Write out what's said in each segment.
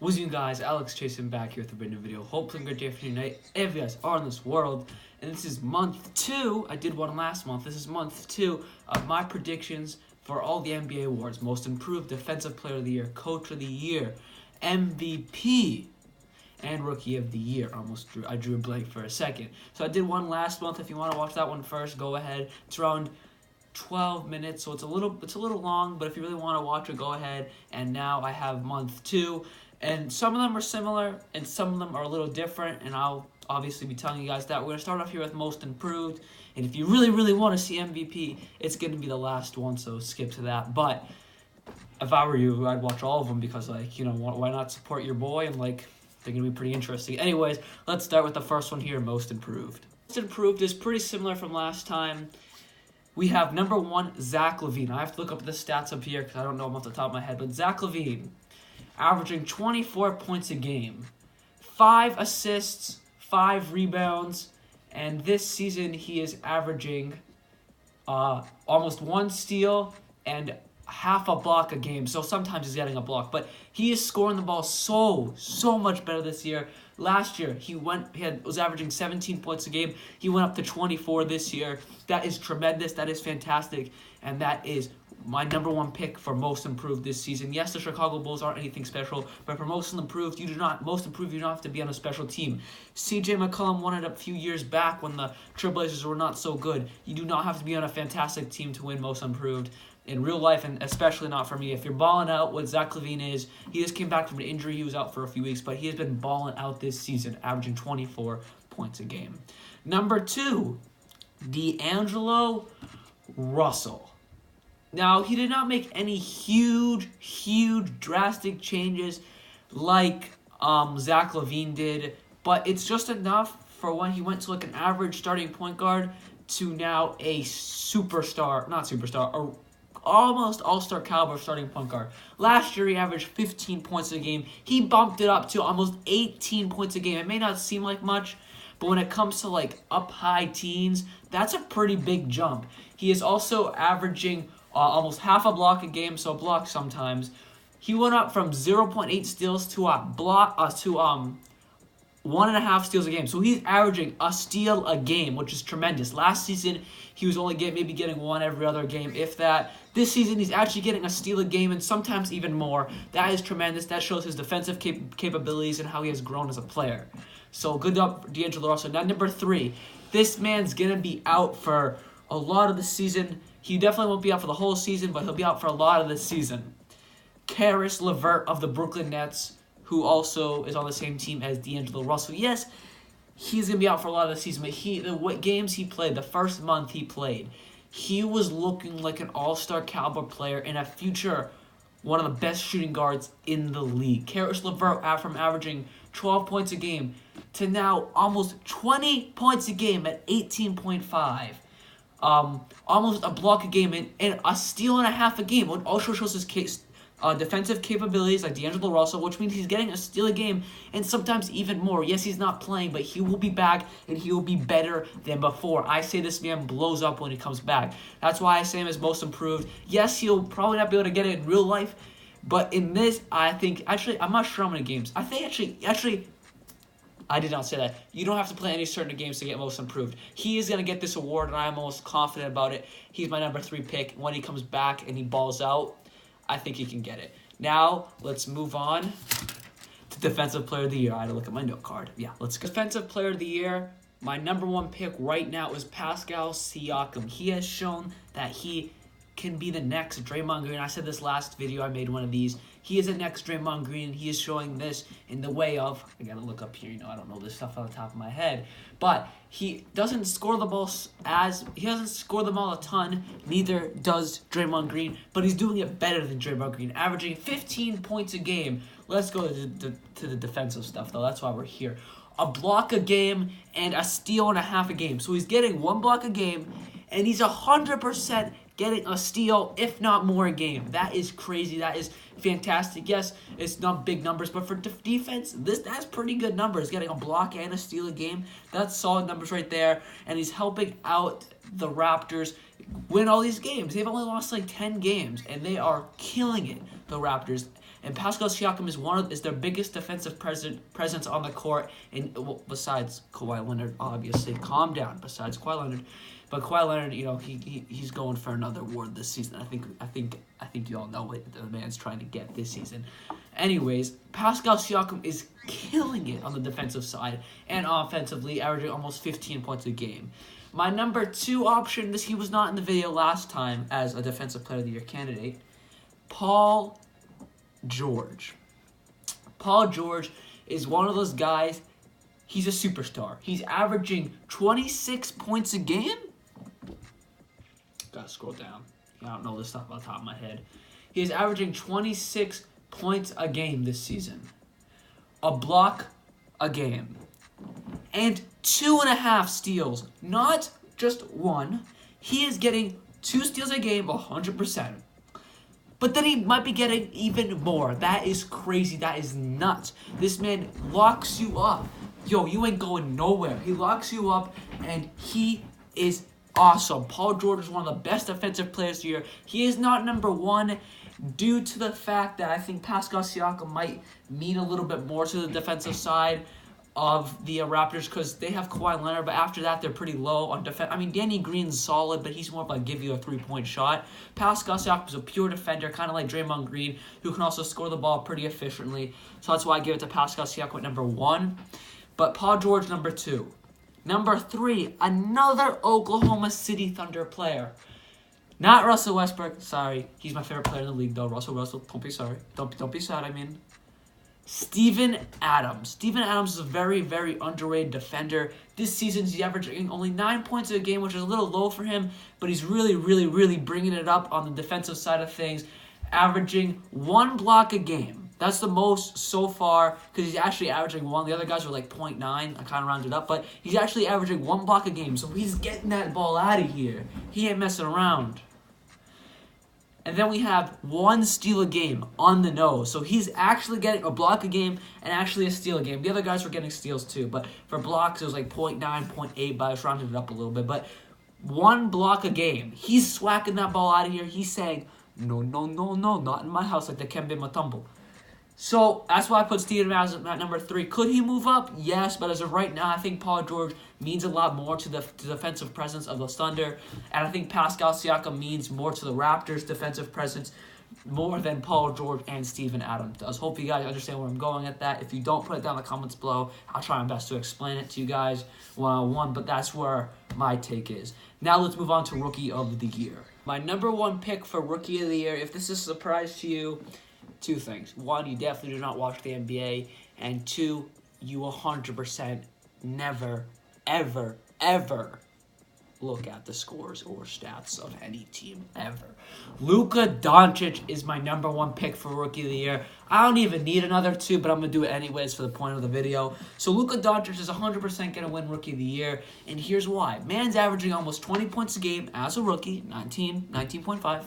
What's you guys, Alex Chasen back here with a brand new video. Hopefully good day for tonight if you guys are in this world. And this is month 2, I did one last month, this is month 2 of my predictions for all the NBA awards. Most Improved, Defensive Player of the Year, Coach of the Year, MVP, and Rookie of the Year. I drew a blank for a second. So I did one last month. If you want to watch that one first, go ahead. It's around 12 minutes, so it's a little long, but if you really want to watch it, go ahead. And now I have month 2. And some of them are similar, and some of them are a little different, and I'll obviously be telling you guys that. We're going to start off here with Most Improved, and if you really want to see MVP, it's going to be the last one, so skip to that. But if I were you, I'd watch all of them because, why not support your boy, and, they're going to be pretty interesting. Anyways, let's start with the first one here, Most Improved. Most Improved is pretty similar from last time. We have number 1, Zach LaVine. I have to look up the stats up here because I don't know them off the top of my head, but Zach LaVine, averaging 24 points a game, 5 assists, 5 rebounds, and this season he is averaging almost 1 steal and half a block a game. So sometimes he's getting a block, but he is scoring the ball so much better this year. Last year he was averaging 17 points a game. He went up to 24 this year. That is tremendous. That is fantastic, and that is my number 1 pick for Most Improved this season. Yes, the Chicago Bulls aren't anything special, but for Most Improved, you don't have to be on a special team. CJ McCollum won it a few years back when the Trailblazers were not so good. You do not have to be on a fantastic team to win Most Improved in real life, and especially not for me. If you're balling out what Zach LaVine is, he just came back from an injury. He was out for a few weeks, but he has been balling out this season, averaging 24 points a game. Number 2, D'Angelo Russell. Now, he did not make any huge, drastic changes like Zach LaVine did, but it's just enough for when he went to an average starting point guard to now a almost all-star caliber starting point guard. Last year, he averaged 15 points a game. He bumped it up to almost 18 points a game. It may not seem like much, but when it comes to up high teens, that's a pretty big jump. He is also averaging almost half a block a game, so block sometimes. He went up from 0.8 steals to 1.5 steals a game. So he's averaging a steal a game, which is tremendous. Last season, he was only maybe getting 1 every other game, if that. This season, he's actually getting a steal a game, and sometimes even more. That is tremendous. That shows his defensive capabilities and how he has grown as a player. So good job, D'Angelo Russell. Now, number 3, this man's going to be out for a lot of the season. He definitely won't be out for the whole season, but he'll be out for a lot of the season. Caris LeVert of the Brooklyn Nets, who also is on the same team as D'Angelo Russell. Yes, he's going to be out for a lot of the season, but what games he played, the first month he played, he was looking like an all-star caliber player and a future one of the best shooting guards in the league. Caris LeVert, from averaging 12 points a game to now almost 20 points a game at 18.5. Almost a block a game and a steal and a half a game. It also shows his defensive capabilities like D'Angelo Russell, which means he's getting a steal a game and sometimes even more. Yes, he's not playing, but he will be back and he will be better than before. I say this man blows up when he comes back. That's why I say him as Most Improved. Yes, he'll probably not be able to get it in real life, but in this, I think, I'm not sure how many games. I think actually, I did not say that. You don't have to play any certain games to get Most Improved. He is going to get this award, and I am almost confident about it. He's my number 3 pick. When he comes back and he balls out, I think he can get it. Now, let's move on to Defensive Player of the Year. I had to look at my note card. Yeah, let's go. Defensive Player of the Year, my number 1 pick right now is Pascal Siakam. He has shown that he can be the next Draymond Green. I said this last video, I made one of these. He is the next Draymond Green. He is showing this in the way of, I gotta look up here, I don't know this stuff on the top of my head, but he doesn't score the ball a ton, neither does Draymond Green, but he's doing it better than Draymond Green, averaging 15 points a game. Let's go to the defensive stuff, though. That's why we're here. A block a game and a steal and a half a game. So he's getting 1 block a game, and he's 100% getting a steal, if not more, a game. That is crazy. That is fantastic. Yes, it's not big numbers, but for defense, that's pretty good numbers. Getting a block and a steal a game, that's solid numbers right there. And he's helping out the Raptors win all these games. They've only lost 10 games, and they are killing it, the Raptors. And Pascal Siakam is their biggest defensive presence on the court, and besides Kawhi Leonard, obviously. Calm down. Besides Kawhi Leonard, but Kawhi Leonard, he's going for another award this season. I think you all know what the man's trying to get this season. Anyways, Pascal Siakam is killing it on the defensive side and offensively, averaging almost 15 points a game. My number 2 option, he was not in the video last time as a Defensive Player of the Year candidate, Paul George. Paul George is one of those guys, he's a superstar. He's averaging 26 points a game. Gotta scroll down. I don't know this stuff off the top of my head. He is averaging 26 points a game this season. A block a game. And 2.5 steals. Not just one. He is getting 2 steals a game 100%. But then he might be getting even more. That is crazy. That is nuts. This man locks you up. Yo, you ain't going nowhere. He locks you up, and he is awesome. Paul George is one of the best defensive players of the year. He is not number 1 due to the fact that I think Pascal Siakam might mean a little bit more to the defensive side of the Raptors because they have Kawhi Leonard, but after that, they're pretty low on defense. I mean, Danny Green's solid, but he's more of like give you a 3-point shot. Pascal Siakam is a pure defender, kind of like Draymond Green, who can also score the ball pretty efficiently. So that's why I give it to Pascal Siakam at number 1. But Paul George, number 2. Number 3, another Oklahoma City Thunder player. Not Russell Westbrook. Sorry. He's my favorite player in the league, though. Russell, don't be sorry. Don't be sad, I mean. Steven Adams. Steven Adams is a very, very underrated defender. This season, he's averaging only 9 points a game, which is a little low for him, but he's really, really, really bringing it up on the defensive side of things, averaging 1 block a game. That's the most so far because he's actually averaging 1. The other guys are like 0.9. I kind of rounded up, but he's actually averaging 1 block a game, so he's getting that ball out of here. He ain't messing around. And then we have 1 steal a game on the nose. So he's actually getting a block a game and actually a steal a game. The other guys were getting steals too. But for blocks, it was like 0.9, 0.8, but I just rounded it up a little bit. But 1 block a game. He's swacking that ball out of here. He's saying, no, not in my house, like the Kembe Mutombo. So that's why I put Steven Adams at number 3. Could he move up? Yes, but as of right now, I think Paul George means a lot more to the defensive presence of the Thunder, and I think Pascal Siakam means more to the Raptors' defensive presence more than Paul George and Steven Adams does. Hope you guys understand where I'm going at that. If you don't, put it down in the comments below. I'll try my best to explain it to you guys one-on-one, but that's where my take is. Now let's move on to Rookie of the Year. My number 1 pick for Rookie of the Year, if this is a surprise to you, 2 things. 1, you definitely do not watch the NBA. And 2, you 100% never, ever, ever look at the scores or stats of any team ever. Luka Doncic is my number 1 pick for Rookie of the Year. I don't even need another 2, but I'm going to do it anyways for the point of the video. So Luka Doncic is 100% going to win Rookie of the Year, and here's why. Man's averaging almost 20 points a game as a rookie, 19.5.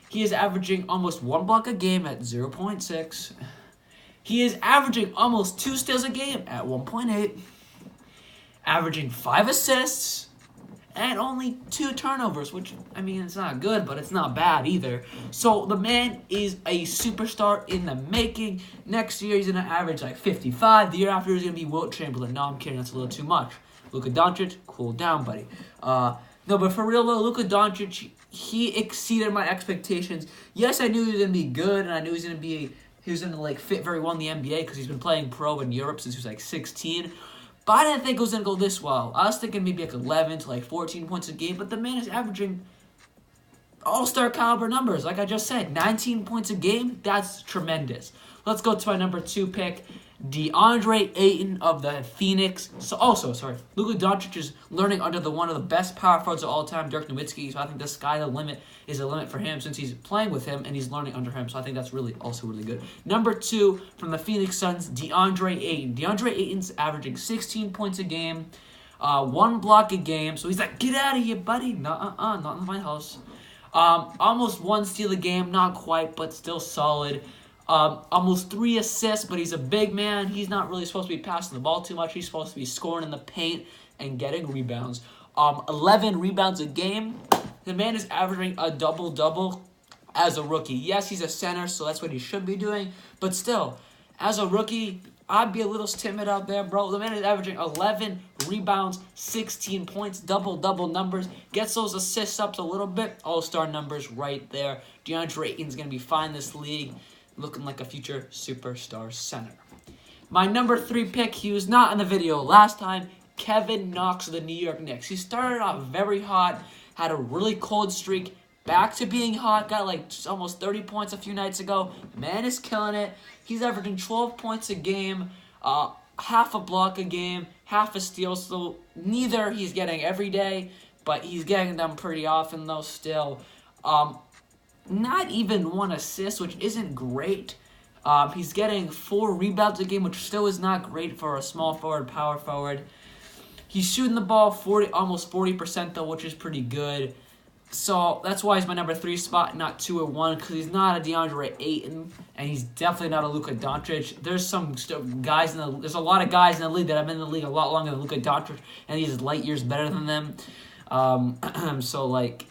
He is averaging almost 1 block a game at 0.6. He is averaging almost 2 steals a game at 1.8. Averaging 5 assists and only 2 turnovers, which, I mean, it's not good, but it's not bad either. So the man is a superstar in the making. Next year, he's going to average like 55. The year after, he's going to be Wilt Chamberlain. No, I'm kidding. That's a little too much. Luka Doncic, cool down, buddy. No, but for real, though, Luka Doncic, he exceeded my expectations. Yes, I knew he was going to be good, and I knew he was going to like fit very well in the NBA because he's been playing pro in Europe since he was like 16. But I didn't think it was going to go this well. I was thinking maybe like 11 to like 14 points a game, but the man is averaging all-star caliber numbers. Like I just said, 19 points a game, that's tremendous. Let's go to my number 2 pick, DeAndre Ayton of the Phoenix. Luka Doncic is learning under one of the best power forwards of all time, Dirk Nowitzki. So I think the sky the limit is a limit for him since he's playing with him and he's learning under him. So I think that's also really good. Number 2 from the Phoenix Suns, DeAndre Ayton. DeAndre Ayton's averaging 16 points a game, 1 block a game. So he's like, get out of here, buddy. Not in my house. Almost 1 steal a game, not quite, but still solid. Almost 3 assists, but he's a big man. He's not really supposed to be passing the ball too much. He's supposed to be scoring in the paint and getting rebounds. 11 rebounds a game. The man is averaging a double-double as a rookie. Yes, he's a center, so that's what he should be doing. But still, as a rookie, I'd be a little timid out there, bro. The man is averaging 11 rebounds, 16 points, double-double numbers. Gets those assists up a little bit. All-star numbers right there. DeAndre Ayton's going to be fine in this league, looking like a future superstar center. My number 3 pick, he was not in the video last time, Kevin Knox of the New York Knicks. He started off very hot, had a really cold streak, back to being hot, got like almost 30 points a few nights ago. The man is killing it. He's averaging 12 points a game, half a block a game, half a steal. So neither he's getting every day, but he's getting them pretty often though still. Not even 1 assist, which isn't great. He's getting 4 rebounds a game, which still is not great for a small forward, power forward. He's shooting the ball almost 40% though, which is pretty good. So that's why he's my number 3 spot, not 2 or 1, because he's not a DeAndre Ayton, and he's definitely not a Luka Doncic. There's a lot of guys in the league that have been in the league a lot longer than Luka Doncic, and he's light years better than them. So like,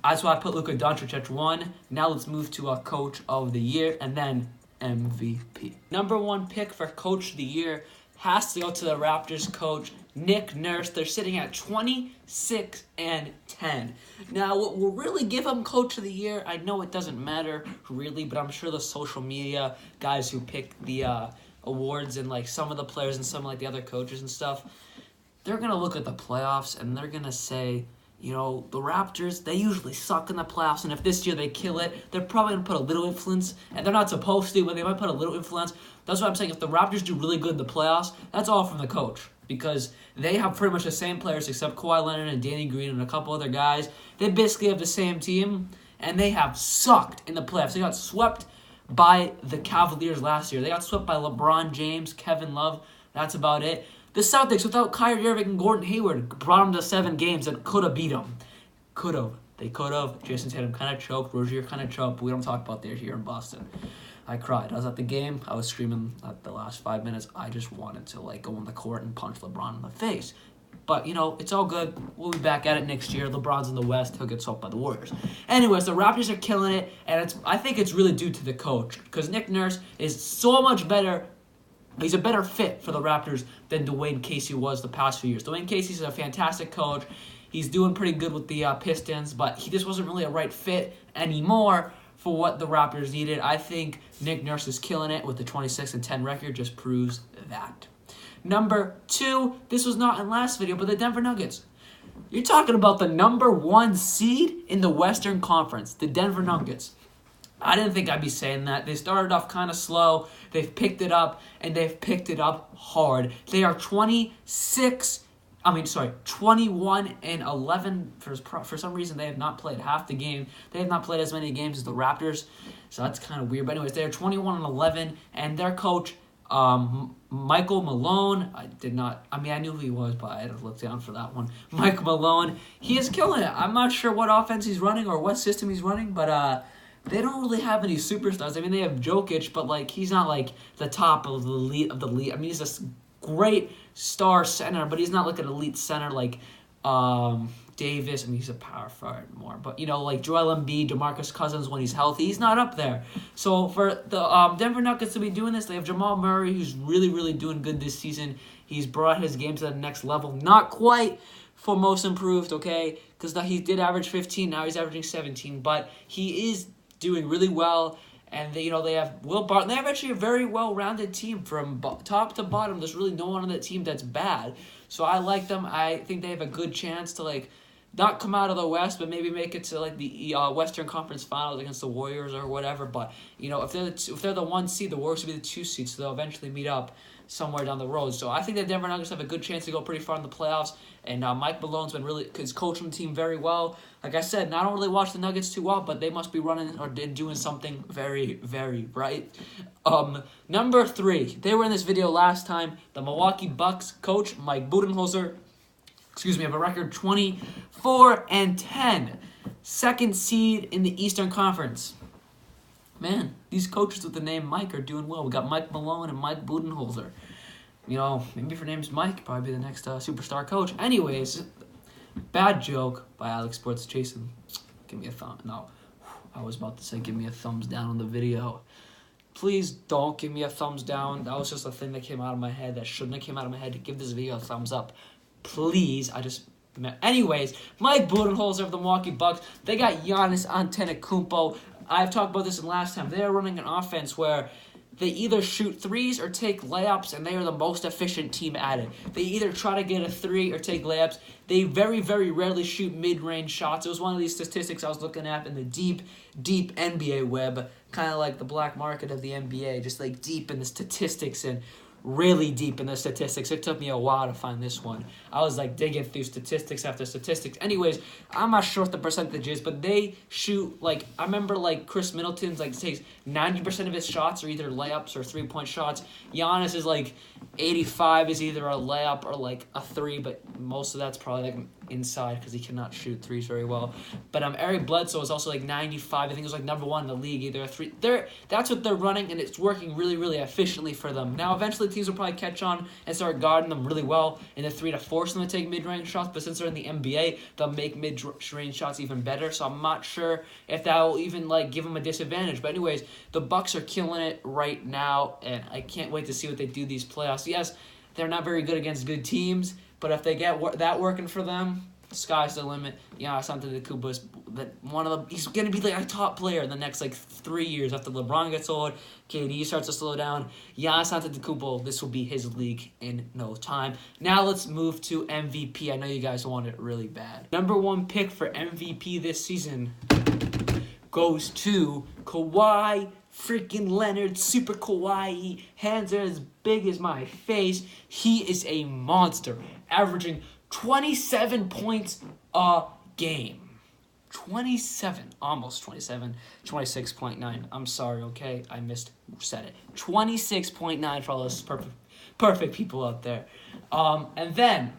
that's why I put Luka Doncic at 1. Now let's move to a Coach of the Year, and then MVP. Number 1 pick for Coach of the Year has to go to the Raptors coach, Nick Nurse. They're sitting at 26-10. Now, what will really give him Coach of the Year, I know it doesn't matter really, but I'm sure the social media guys who pick the awards and like some of the players and some like the other coaches and stuff, they're going to look at the playoffs and they're going to say, you know, the Raptors, they usually suck in the playoffs, and if this year they kill it, they're probably going to put a little influence, and they're not supposed to, but they might put a little influence. That's what I'm saying. If the Raptors do really good in the playoffs, that's all from the coach, because they have pretty much the same players except Kawhi Leonard and Danny Green and a couple other guys. They basically have the same team, and they have sucked in the playoffs. They got swept by the Cavaliers last year. They got swept by LeBron James, Kevin Love. That's about it. The Celtics, without Kyrie Irving and Gordon Hayward, brought them to 7 games and could have beat them. Could have. They could have. Jason Tatum kind of choked. Rozier kind of choked. But we don't talk about that here in Boston. I cried. I was at the game. I was screaming at the last 5 minutes. I just wanted to like go on the court and punch LeBron in the face. But, you know, it's all good. We'll be back at it next year. LeBron's in the West. He'll get swept by the Warriors. Anyways, the Raptors are killing it. And I think it's really due to the coach. Because Nick Nurse is so much better. He's a better fit for the Raptors than Dwayne Casey was the past few years. Dwayne Casey's a fantastic coach. He's doing pretty good with the Pistons, but he just wasn't really a right fit anymore for what the Raptors needed. I think Nick Nurse is killing it with the 26-10 record, just proves that. Number 2, this was not in last video, but the Denver Nuggets. You're talking about the number 1 seed in the Western Conference, the Denver Nuggets. I didn't think I'd be saying that. They started off kind of slow. They've picked it up, and they've picked it up hard. They are 21-11. For some reason, they have not played half the game. They have not played as many games as the Raptors, so that's kind of weird. But anyways, they are 21-11, and their coach, Michael Malone, I knew who he was, but I had to look down for that one. Mike Malone, he is killing it. I'm not sure what offense he's running or what system he's running, but they don't really have any superstars. I mean, they have Jokic, but like he's not like the top of the league. I mean, he's a great star center, but he's not like an elite center like Davis. I mean, he's a power forward more, but you know, like Joel Embiid, DeMarcus Cousins when he's healthy, he's not up there. So for the Denver Nuggets to be doing this, they have Jamal Murray, who's really, really doing good this season. He's brought his game to the next level. Not quite for most improved, okay, because he did average 15. Now he's averaging 17, but he is doing really well, and they have Will Barton. They have actually a very well-rounded team from top to bottom. There's really no one on that team that's bad, so I like them. I think they have a good chance to like not come out of the West, but maybe make it to like the Western Conference Finals against the Warriors or whatever. But you know, if they're the 1 seed, the Warriors will be the 2 seed, so they'll eventually meet up somewhere down the road. So I think that Denver Nuggets have a good chance to go pretty far in the playoffs. And Mike Malone's been coaching the team very well. Like I said, I don't really watch the Nuggets too well, but they must be running or doing something very, very right. Number 3, they were in this video last time. The Milwaukee Bucks coach, Mike Budenholzer, have a record 24-10. 2nd seed in the Eastern Conference. Man, these coaches with the name Mike are doing well. We got Mike Malone and Mike Budenholzer. You know, maybe if your name's Mike, probably be the next superstar coach. Anyways, bad joke by Alex Sports. Jason, give me a thumb. No. I was about to say give me a thumbs down on the video. Please don't give me a thumbs down. That was just a thing that came out of my head that shouldn't have came out of my head. To give this video a thumbs up. Please, anyways, Mike Budenholzer of the Milwaukee Bucks. They got Giannis Antetokounmpo. I've talked about this in last time. They're running an offense where they either shoot threes or take layups, and they are the most efficient team at it. They either try to get a three or take layups. They very, very rarely shoot mid-range shots. It was one of these statistics I was looking at in the deep NBA web, kind of like the black market of the NBA, just like deep in the statistics and really deep in the statistics. It took me a while to find this one. I was like digging through statistics after statistics. Anyways, I'm not sure what the percentage is, but they shoot like, I remember like Chris Middleton's like takes 90% of his shots are either layups or 3-point shots. Giannis is like 85 is either a layup or like a three, but most of that's probably like inside because he cannot shoot threes very well. But Eric Bledsoe is also like 95. I think it was like number one in the league, either a three. That's what they're running, and it's working really, really efficiently for them. Now, eventually, teams will probably catch on and start guarding them really well in the three to force them to take mid-range shots. But since they're in the NBA, they'll make mid-range shots even better. So I'm not sure if that will even like give them a disadvantage. But anyways, the Bucks are killing it right now, and I can't wait to see what they do these playoffs. Yes, they're not very good against good teams, but if they get that working for them, sky's the limit. Giannis Antetokounmpo is he's going to be like a top player in the next like 3 years after LeBron gets old, KD starts to slow down. Giannis Antetokounmpo, this will be his league in no time. Now let's move to MVP. I know you guys want it really bad. Number one pick for MVP this season goes to Kawhi freaking Leonard. Super Kawhi. Hands are as big as my face. He is a monster, averaging 27 points a game. 27, almost 27, 26.9. I'm sorry, okay? I said it. 26.9 for all those perfect people out there. And then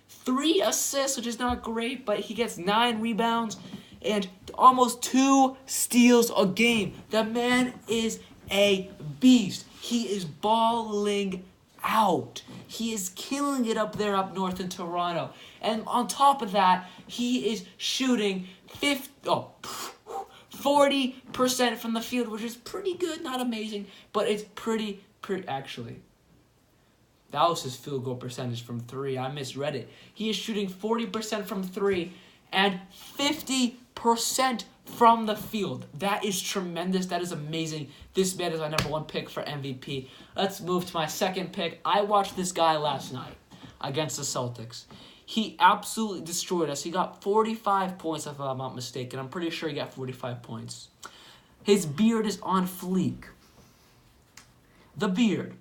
3 assists, which is not great, but he gets 9 rebounds and almost 2 steals a game. The man is a beast. He is balling out. He is killing it up there up north in Toronto. And on top of that, he is shooting 40% from the field, which is pretty good, not amazing, but it's pretty actually. That was his field goal percentage from 3. I misread it. He is shooting 40% from 3 and 50% from the field. That is tremendous. That is amazing. This man is my number one pick for MVP. Let's move to my second pick. I watched this guy last night against the Celtics. He absolutely destroyed us. He got 45 points, if I'm not mistaken. I'm pretty sure he got 45 points. His beard is on fleek. The beard.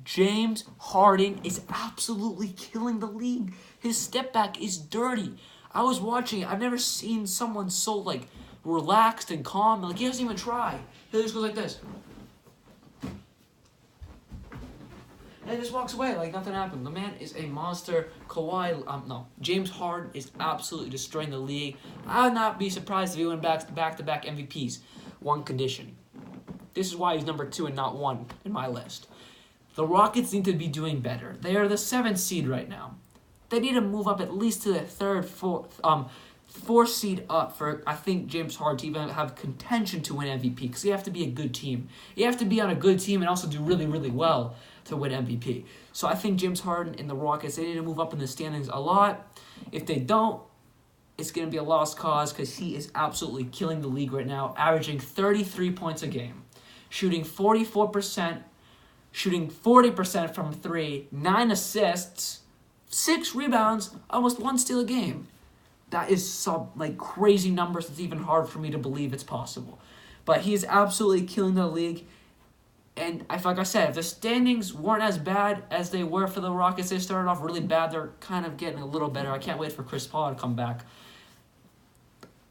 James Harden is absolutely killing the league. His step back is dirty. I was watching it. I've never seen someone so, like, relaxed and calm. Like, he doesn't even try. He just goes like this. And he just walks away like nothing happened. The man is a monster. James Harden is absolutely destroying the league. I would not be surprised if he went back-to-back MVPs. One condition. This is why he's number 2 and not 1 in my list. The Rockets need to be doing better. They are the 7th seed right now. They need to move up at least to the 4th seed up for, I think, James Harden to even have contention to win MVP, because you have to be a good team. You have to be on a good team and also do really, really well to win MVP. So I think James Harden and the Rockets, they need to move up in the standings a lot. If they don't, it's going to be a lost cause, because he is absolutely killing the league right now, averaging 33 points a game, shooting 44%, shooting 40% from 3, 9 assists, 6 rebounds, almost 1 steal a game. That is some crazy numbers. It's even hard for me to believe it's possible. But he is absolutely killing the league. And like I said, if the standings weren't as bad as they were for the Rockets, they started off really bad. They're kind of getting a little better. I can't wait for Chris Paul to come back.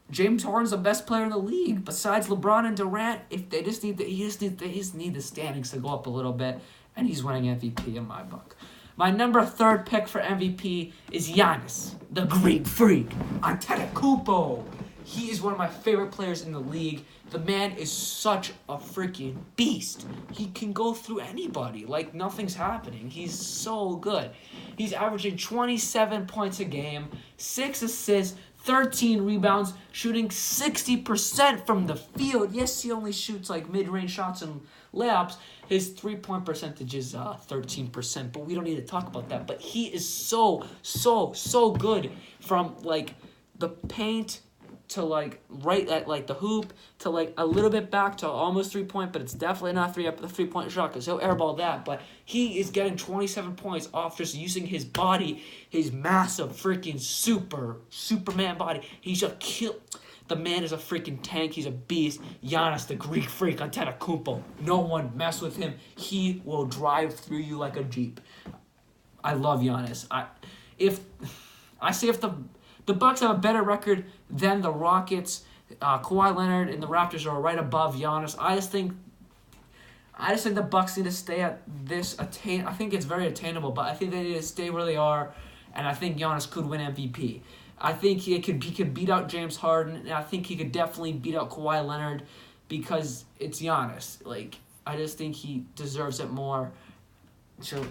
James Harden's the best player in the league besides LeBron and Durant. If they just need the standings to go up a little bit, and he's winning MVP in my book. My number 3rd pick for MVP is Giannis, the Greek Freak, Antetokounmpo. He is one of my favorite players in the league. The man is such a freaking beast. He can go through anybody like nothing's happening. He's so good. He's averaging 27 points a game, 6 assists, 13 rebounds, shooting 60% from the field. Yes, he only shoots like mid-range shots and layups. His three-point percentage is 13%, but we don't need to talk about that. But he is so good from like the paint to like right at like the hoop to like a little bit back to almost 3-point, but it's definitely not the 3-point shot because he'll airball that. But he is getting 27 points off just using his body, his massive freaking Superman body. He's a kill. The man is a freaking tank. He's a beast. Giannis, the Greek freak, Antetokounmpo. No one mess with him. He will drive through you like a Jeep. I love Giannis. If the Bucks have a better record than the Rockets, Kawhi Leonard and the Raptors are right above Giannis. I just think the Bucks need to stay at this I think it's very attainable, but I think they need to stay where they are, and I think Giannis could win MVP. I think he could beat out James Harden, and I think he could definitely beat out Kawhi Leonard because it's Giannis. Like, I just think he deserves it more. So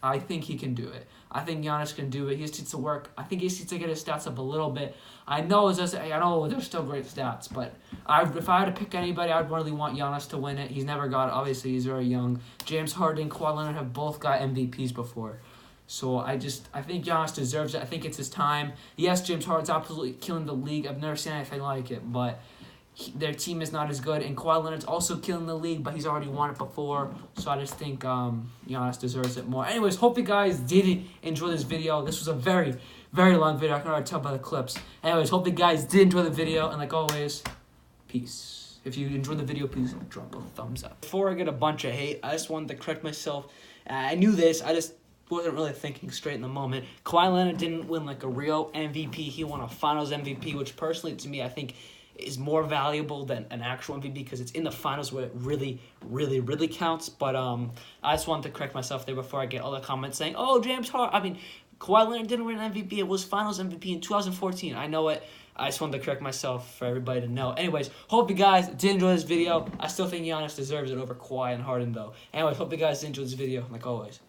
I think he can do it. I think Giannis can do it. He just needs to work. I think he just needs to get his stats up a little bit. I know they're still great stats, but if I had to pick anybody, I'd really want Giannis to win it. He's never got it. Obviously, he's very young. James Harden, Kawhi Leonard have both got MVPs before. So I think Giannis deserves it. I think it's his time. Yes, James Harden's absolutely killing the league. I've never seen anything like it, but their team is not as good. And Kawhi Leonard's also killing the league, but he's already won it before. So I just think Giannis deserves it more. Anyways, hope you guys did enjoy this video. This was a very, very long video. I can already tell by the clips. Anyways, hope you guys did enjoy the video. And like always, peace. If you enjoyed the video, please drop a thumbs up. Before I get a bunch of hate, I just wanted to correct myself. I knew this. I just wasn't really thinking straight in the moment. Kawhi Leonard didn't win like a real MVP. He won a Finals MVP, which personally to me I think is more valuable than an actual MVP because it's in the finals where it really, really, really counts. But I just wanted to correct myself there before I get all the comments saying, "Oh, Kawhi Leonard didn't win an MVP. It was Finals MVP in 2014." I know it. I just wanted to correct myself for everybody to know. Anyways, hope you guys did enjoy this video. I still think Giannis deserves it over Kawhi and Harden though. Anyways, hope you guys did enjoy this video like always.